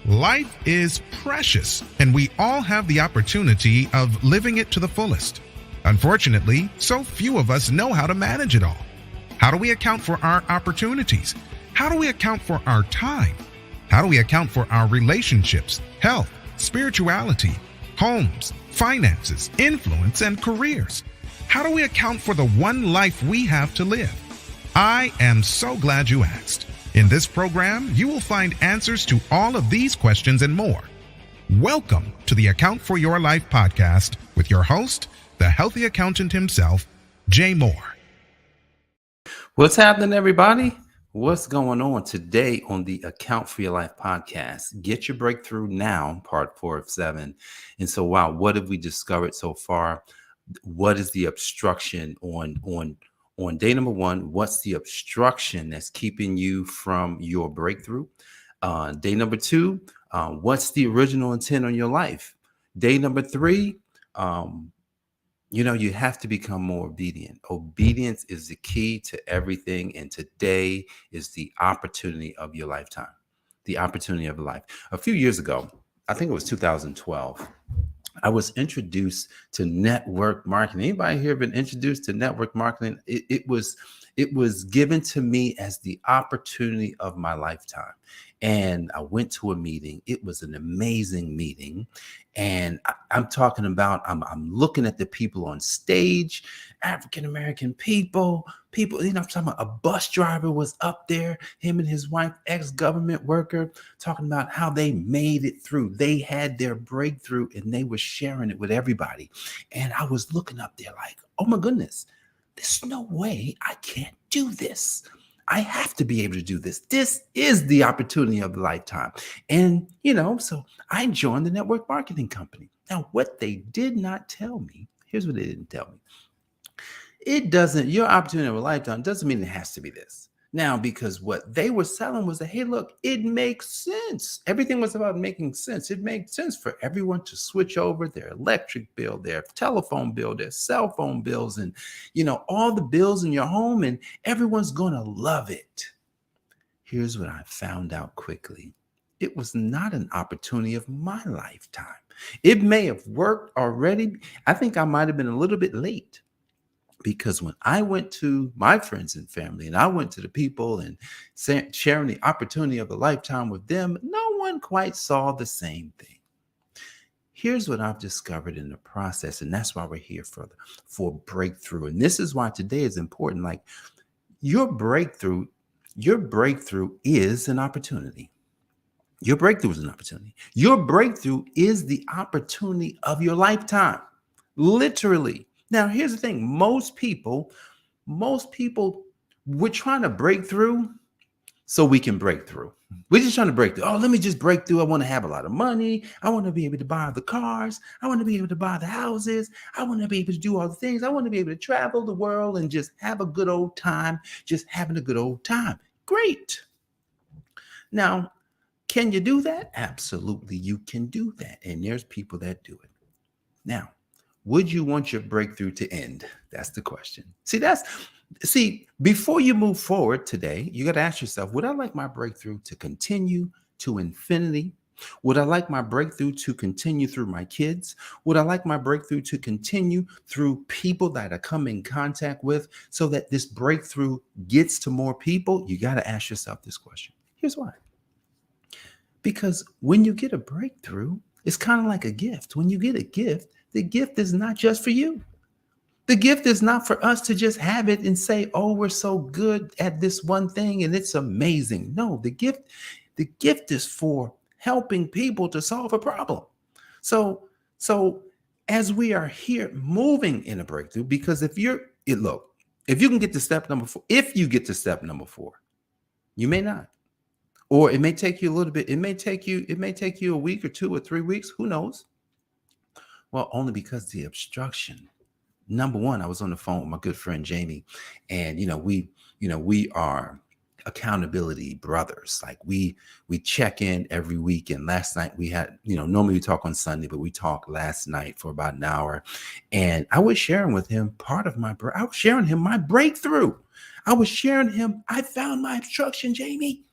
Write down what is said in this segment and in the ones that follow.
Life is precious, and we all have the opportunity of living it to the fullest. Unfortunately, so few of us know how to manage it all. How do we account for our opportunities? How do we account for our time? How do we account for our relationships, health, spirituality, homes, finances, influence, and careers? How do we account for the one life we have to live? I am so glad you asked. In this program, you will find answers to all of these questions and more. Welcome to the Account for Your Life podcast with your host, the healthy accountant himself, Jay Moore. What's happening, everybody? What's going on today on the Account for Your Life podcast? Get your breakthrough now, part 4 of 7. And so, wow, what have we discovered so far? What is the obstruction on day number 1? What's the obstruction that's keeping you from your breakthrough? Day number 2, what's the original intent on your life? Day number 3, you have to become more obedient. Obedience is the key to everything. And today is the opportunity of your lifetime, the opportunity of life. A few years ago, I think it was 2012, I was introduced to network marketing. Anybody here been introduced to network marketing? It was given to me as the opportunity of my lifetime. And I went to a meeting. It was an amazing meeting. And I'm talking about, I'm looking at the people on stage, African-American people, I'm talking about a bus driver was up there, him and his wife, ex-government worker, talking about how they made it through. They had their breakthrough and they were sharing it with everybody. And I was looking up there like, oh my goodness, there's no way I can't do this. I have to be able to do this. This is the opportunity of a lifetime. And, so I joined the network marketing company. Now, what they did not tell me, here's what they didn't tell me. Your opportunity of a lifetime doesn't mean it has to be this. Now, because what they were selling was that, hey, look, it makes sense. Everything was about making sense. It makes sense for everyone to switch over their electric bill, their telephone bill, their cell phone bills, and, all the bills in your home, and everyone's going to love it. Here's what I found out quickly. It was not an opportunity of my lifetime. It may have worked already. I think I might have been a little bit late. Because when I went to my friends and family and I went to the people and sharing the opportunity of a lifetime with them, no one quite saw the same thing. Here's what I've discovered in the process, and that's why we're here for breakthrough. And this is why today is important. Like your breakthrough is an opportunity. Your breakthrough is an opportunity. Your breakthrough is the opportunity of your lifetime, literally. Now, here's the thing. Most people, we're trying to break through so we can break through. We're just trying to break through. Oh, let me just break through. I want to have a lot of money. I want to be able to buy the cars. I want to be able to buy the houses. I want to be able to do all the things. I want to be able to travel the world and just have a good old time, just having a good old time. Great. Now, can you do that? Absolutely, you can do that. And there's people that do it. Now, would you want your breakthrough to end? That's the question. See, before you move forward today, you got to ask yourself, would I like my breakthrough to continue to infinity? Would I like my breakthrough to continue through my kids? Would I like my breakthrough to continue through people that I come in contact with so that this breakthrough gets to more people? You got to ask yourself this question. Here's why. Because when you get a breakthrough, it's kind of like a gift. When you get a gift, the gift is not just for you. The gift is not for us to just have it and say, oh, we're so good at this one thing and it's amazing. No, the gift is for helping people to solve a problem. So as we are here moving in a breakthrough, because if you can get to step number 4, if you get to step number 4, you may not. Or it may take you a little bit. It may take you a week or 2 or 3 weeks. Who knows? Well, only because the obstruction. Number 1, I was on the phone with my good friend Jamie, and we are accountability brothers. Like we check in every week. And last night we had, normally we talk on Sunday, but we talked last night for about an hour. And I was sharing with him I was sharing him my breakthrough. I was sharing him, I found my obstruction, Jamie.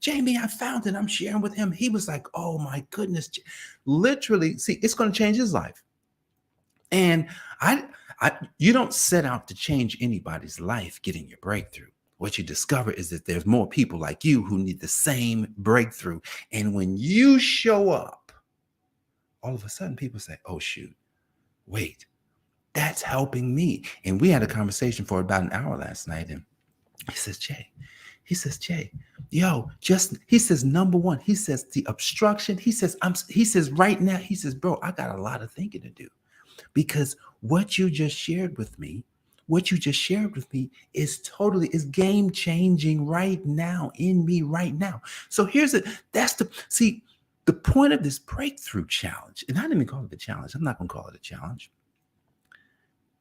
Jamie, I found it. I'm sharing with him. He was like, oh my goodness. Literally, see, it's going to change his life. And I, you don't set out to change anybody's life getting your breakthrough. What you discover is that there's more people like you who need the same breakthrough. And when you show up, all of a sudden people say, oh, shoot, wait, that's helping me. And we had a conversation for about an hour last night. And he says, Jay, yo, he says, number one, he says, the obstruction, he says, right now, he says, bro, I got a lot of thinking to do. Because what you just shared with me is game changing right now in me right now. So the point of this breakthrough challenge, and I didn't even call it a challenge. I'm not going to call it a challenge.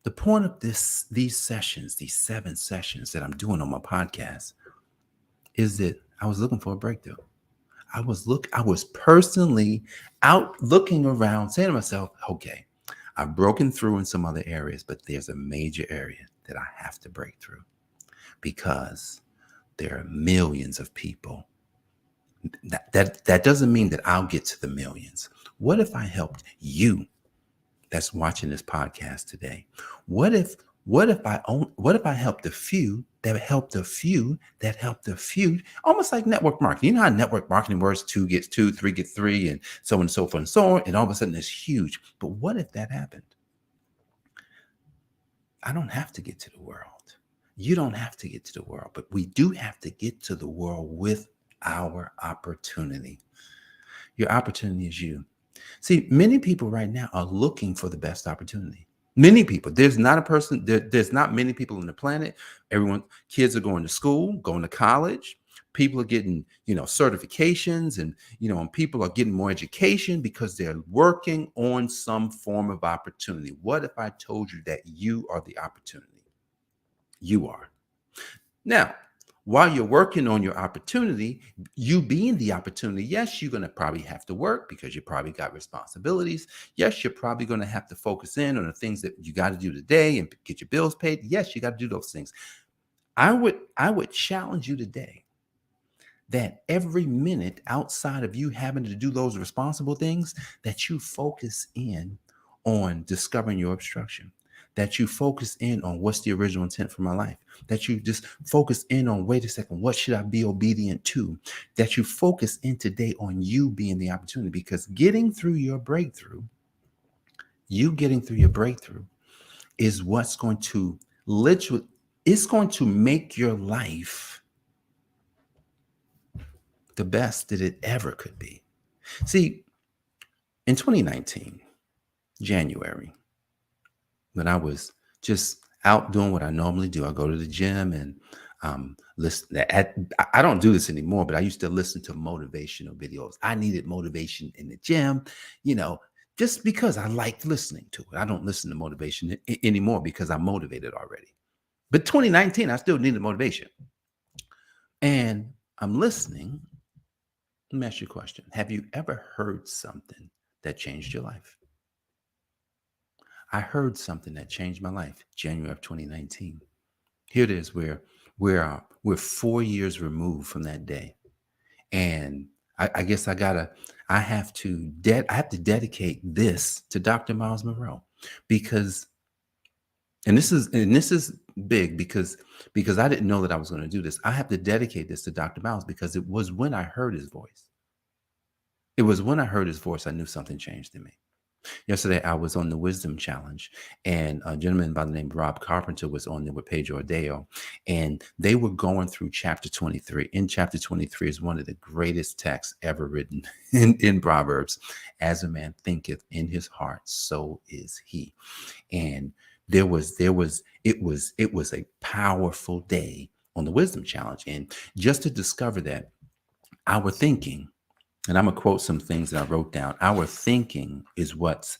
The point of these 7 sessions that I'm doing on my podcast is that I was looking for a breakthrough. I was personally out looking around saying to myself, okay, I've broken through in some other areas, but there's a major area that I have to break through because there are millions of people. That doesn't mean that I'll get to the millions. What if I helped you that's watching this podcast today? What if I helped a few that helped a few that helped a few? Almost like network marketing. You know how network marketing works: 2 gets 2, 3 get 3, and so on and so forth and so on. And all of a sudden it's huge. But what if that happened? I don't have to get to the world. You don't have to get to the world, but we do have to get to the world with our opportunity. Your opportunity is you. See, many people right now are looking for the best opportunity. Many people. There's not many people on the planet. Kids are going to school, going to college. People are getting, certifications, and people are getting more education because they're working on some form of opportunity. What if I told you that you are the opportunity? You are. Now, while you're working on your opportunity, you being the opportunity, yes, you're going to probably have to work because you probably got responsibilities. Yes, you're probably going to have to focus in on the things that you got to do today and get your bills paid. Yes, you got to do those things. I would challenge you today that every minute outside of you having to do those responsible things, that you focus in on discovering your obstruction. That you focus in on what's the original intent for my life. That you just focus in on, wait a second, what should I be obedient to? That you focus in today on you being the opportunity, because getting through your breakthrough is what's going to literally, it's going to make your life the best that it ever could be. See, in 2019, January, when I was just out doing what I normally do, I go to the gym and listen. I don't do this anymore, but I used to listen to motivational videos. I needed motivation in the gym, just because I liked listening to it. I don't listen to motivation anymore because I'm motivated already. But 2019, I still needed motivation. And I'm listening. Let me ask you a question. Have you ever heard something that changed your life? I heard something that changed my life, January of 2019. Here it is. We're 4 years removed from that day, and I guess I have to dedicate this to Dr. Miles Monroe, because, and this is big because I didn't know that I was going to do this. I have to dedicate this to Dr. Miles because it was when I heard his voice. It was when I heard his voice I knew something changed in me. Yesterday, I was on the Wisdom Challenge, and a gentleman by the name of Rob Carpenter was on there with Pedro Adeo, and they were going through chapter 23. In chapter 23 is one of the greatest texts ever written in Proverbs. As a man thinketh in his heart, so is he. And it was a powerful day on the Wisdom Challenge. And just to discover that our thinking, and I'm going to quote some things that I wrote down. Our thinking is what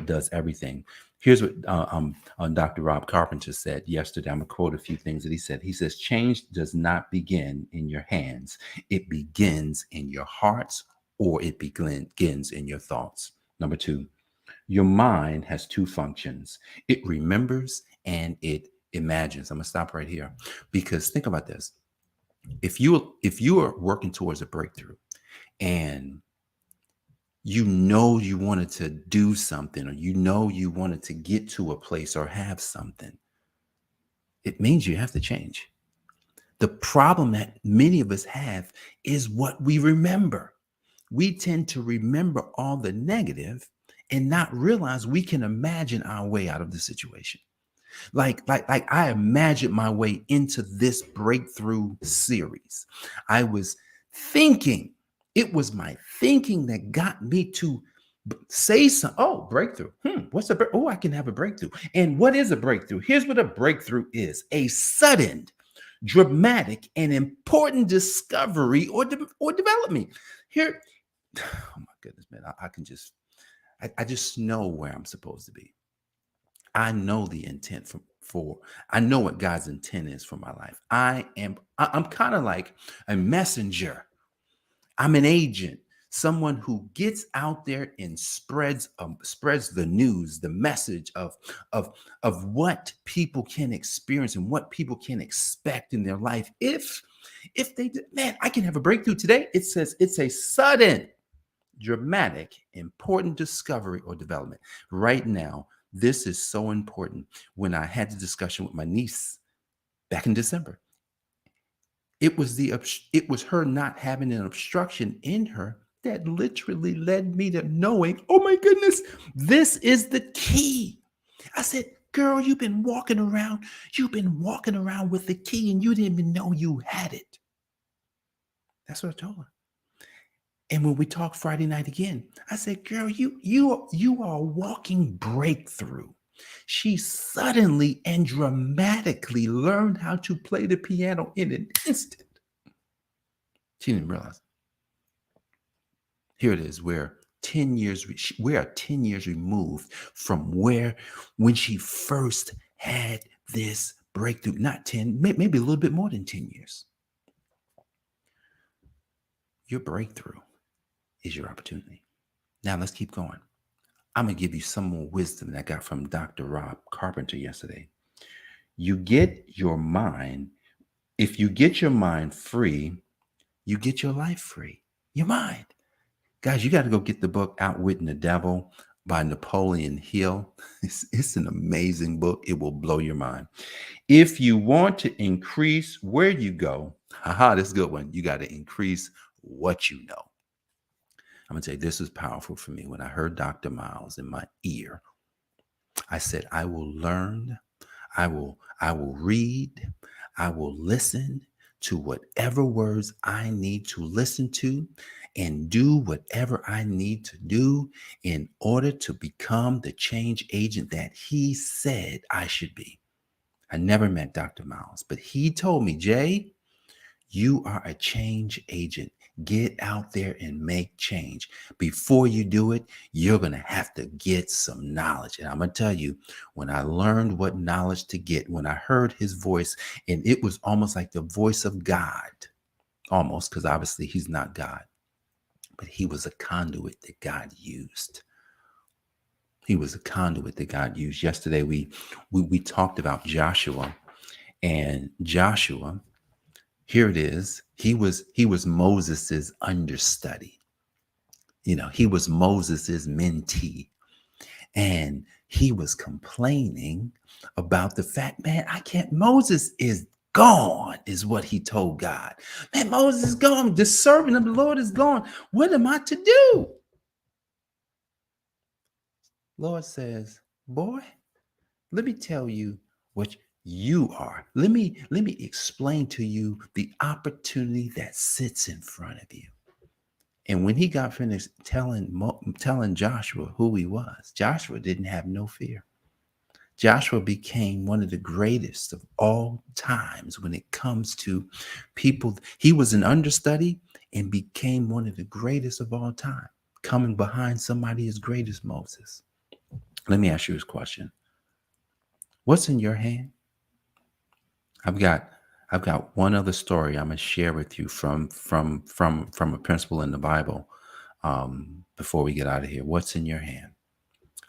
does everything. Here's what Dr. Rob Carpenter said yesterday. I'm going to quote a few things that he said. He says, change does not begin in your hands. It begins in your hearts, or it begins in your thoughts. Number 2, your mind has 2 functions. It remembers and it imagines. I'm going to stop right here because think about this. If you are working towards a breakthrough and you know you wanted to do something, or you know you wanted to get to a place or have something, it means you have to change. The problem that many of us have is what we remember. We tend to remember all the negative and not realize we can imagine our way out of the situation. Like I imagined my way into this breakthrough series. I was thinking, it was my thinking that got me to say some. Oh, breakthrough. What's a oh, I can have a breakthrough. And what is a breakthrough? Here's what a breakthrough is: a sudden, dramatic, and important discovery or development. Here, oh my goodness, man, I can just I just know where I'm supposed to be. I know the intent for I know what God's intent is for my life. I'm kind of like a messenger. I'm an agent, someone who gets out there and spreads the news, the message of what people can experience and what people can expect in their life. If they did, man, I can have a breakthrough today. It says it's a sudden, dramatic, important discovery or development. Right now, this is so important. When I had the discussion with my niece back in December, it was her not having an obstruction in her that literally led me to knowing, oh my goodness, this is the key. I said, girl, you've been walking around with the key and you didn't even know you had it. That's what I told her. And when we talked Friday night again, I said, girl, you are a walking breakthrough. She suddenly and dramatically learned how to play the piano in an instant. She didn't realize. Here it is. We are 10 years removed from when she first had this breakthrough. Not 10, maybe a little bit more than 10 years. Your breakthrough is your opportunity. Now let's keep going. I'm going to give you some more wisdom that I got from Dr. Rob Carpenter yesterday. If you get your mind free, you get your life free. Your mind. Guys, you got to go get the book Outwitting the Devil by Napoleon Hill. It's an amazing book. It will blow your mind. If you want to increase where you go, this is a good one. You got to increase what you know. I'm going to tell you, this is powerful for me. When I heard Dr. Miles in my ear, I said, I will learn, I will read, I will listen to whatever words I need to listen to and do whatever I need to do in order to become the change agent that he said I should be. I never met Dr. Miles, but he told me, Jay, you are a change agent. Get out there and make change. Before you do it, you're going to have to get some knowledge. And I'm going to tell you, when I learned what knowledge to get, when I heard his voice, and it was almost like the voice of God, almost, because obviously he's not God, but he was a conduit that God used. He was a conduit that God used. Yesterday, we talked about Joshua, and Joshua, here it is. He was Moses's understudy. He was Moses's mentee. And he was complaining about the fact, man, Moses is gone, is what he told God. Man, Moses is gone. The servant of the Lord is gone. What am I to do? Lord says, boy, let me tell you what you are. Let me explain to you the opportunity that sits in front of you. And when he got finished telling Joshua who he was, Joshua didn't have no fear. Joshua became one of the greatest of all times when it comes to people. He was an understudy and became one of the greatest of all time, coming behind somebody as great as Moses. Let me ask you this question. What's in your hand? I've got one other story I'm going to share with you from a principle in the Bible before we get out of here. What's in your hand?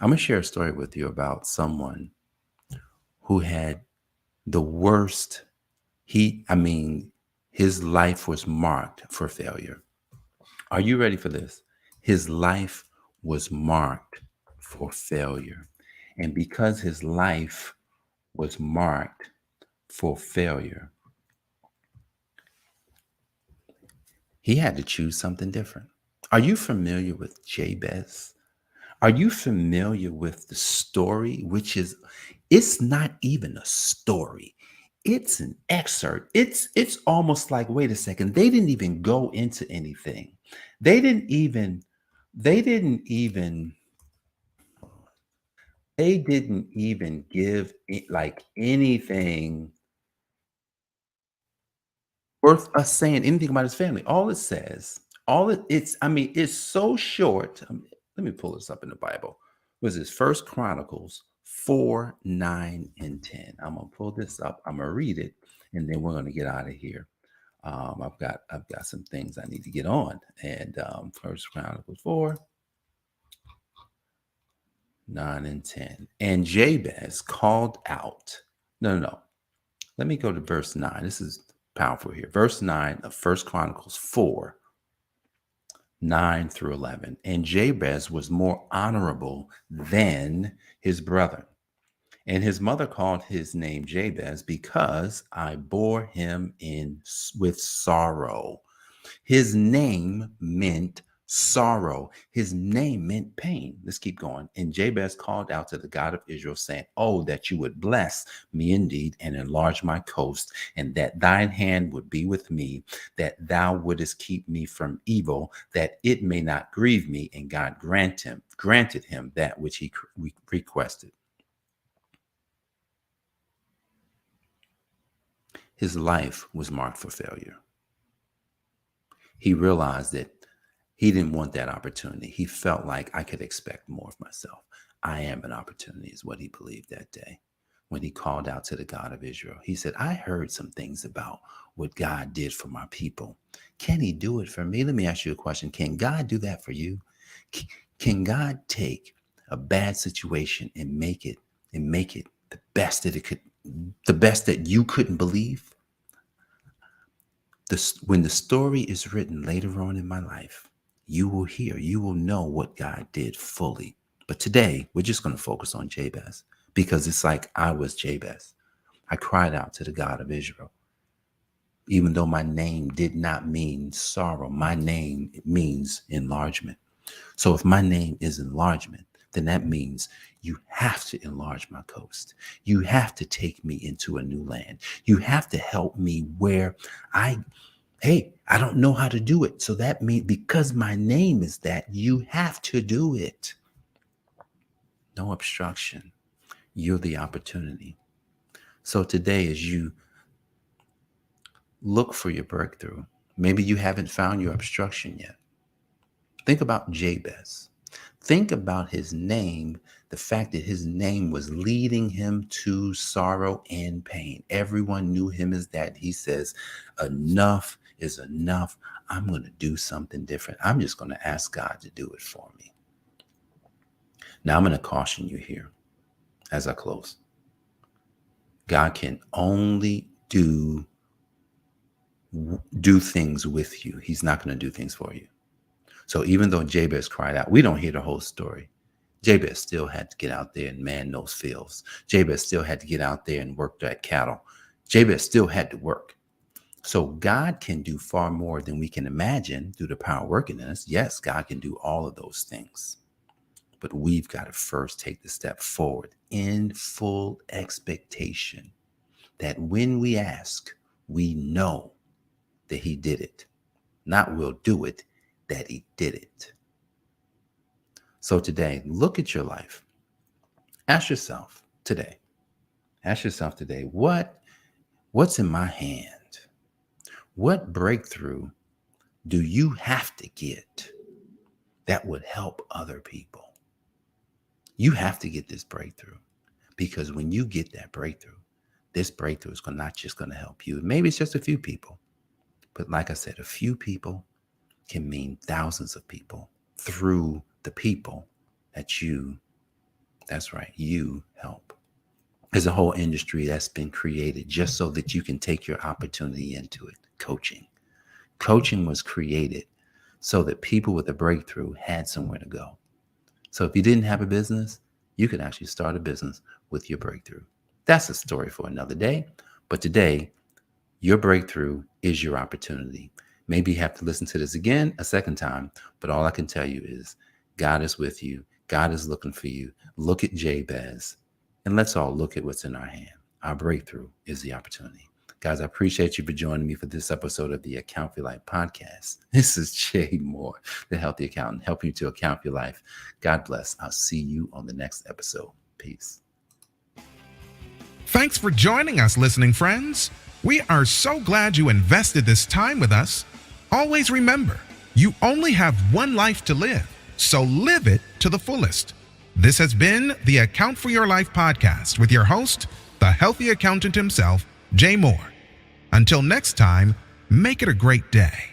I'm going to share a story with you about someone who had the worst. His His life was marked for failure. Are you ready for this? His life was marked for failure. And because his life was marked for failure, he had to choose something different. Are you familiar with Jabez? Are you familiar with the story, which is, it's not even a story. It's an excerpt. It's almost like, wait a second, they didn't even go into anything. They didn't even, they didn't even, they didn't even give it like anything worth us saying anything about his family. All it says, I mean, it's so short. Let me pull this up in the Bible. Was this First Chronicles 4, 9, and 10? I'm gonna pull this up. I'm gonna read it, and then we're gonna get out of here. I've got some things I need to get on. And First Chronicles 4, 9, and 10. And Jabez called out. No. Let me go to verse 9. This is powerful here. Verse 9 of First Chronicles 4, 9 through 11. And Jabez was more honorable than his brother. And his mother called his name Jabez because I bore him in with sorrow. His name meant sorrow. His name meant pain. Let's keep going. And Jabez called out to the God of Israel, saying, oh, that you would bless me indeed and enlarge my coast, and that thine hand would be with me, that thou wouldest keep me from evil, that it may not grieve me. And God granted him that which he requested. His life was marked for failure. He realized that he didn't want that opportunity. He felt like I could expect more of myself. I am an opportunity is what he believed that day when he called out to the God of Israel. He said, I heard some things about what God did for my people. Can he do it for me? Let me ask you a question. Can God do that for you? Can God take a bad situation and make it the best that it could, the best that you couldn't believe? When the story is written later on in my life, you will know what God did fully. But today, we're just going to focus on Jabez because it's like I was Jabez. I cried out to the God of Israel. Even though my name did not mean sorrow, my name means enlargement. So if my name is enlargement, then that means you have to enlarge my coast. You have to take me into a new land. You have to help me where I don't know how to do it. So that means because my name is that, you have to do it. No obstruction. You're the opportunity. So today, as you look for your breakthrough, maybe you haven't found your obstruction yet. Think about Jabez. Think about his name, the fact that his name was leading him to sorrow and pain. Everyone knew him as that. He says, enough is enough. I'm going to do something different. I'm just going to ask God to do it for me. Now, I'm going to caution you here as I close. God can only do things with you. He's not going to do things for you. So even though Jabez cried out, we don't hear the whole story. Jabez still had to get out there and man those fields. Jabez still had to get out there and work that cattle. Jabez still had to work. So God can do far more than we can imagine through the power working in us. Yes, God can do all of those things. But we've got to first take the step forward in full expectation that when we ask, we know that he did it. Not will do it, that he did it. So today, look at your life. Ask yourself today, what's in my hand? What breakthrough do you have to get that would help other people? You have to get this breakthrough, because when you get that breakthrough, this breakthrough is not just going to help you. Maybe it's just a few people, but like I said, a few people can mean thousands of people through the people that you help. There's a whole industry that's been created just so that you can take your opportunity into it. coaching. Coaching was created so that people with a breakthrough had somewhere to go. So if you didn't have a business, you could actually start a business with your breakthrough. That's a story for another day. But today, your breakthrough is your opportunity. Maybe you have to listen to this again a second time, but all I can tell you is God is with you. God is looking for you. Look at Jabez, and let's all look at what's in our hand. Our breakthrough is the opportunity. Guys, I appreciate you for joining me for this episode of the Account for Your Life podcast. This is Jay Moore, the Healthy Accountant, helping you to account for your life. God bless. I'll see you on the next episode. Peace. Thanks for joining us, listening friends. We are so glad you invested this time with us. Always remember, you only have one life to live, so live it to the fullest. This has been the Account for Your Life podcast with your host, the Healthy Accountant himself, Jay Moore. Until next time, make it a great day.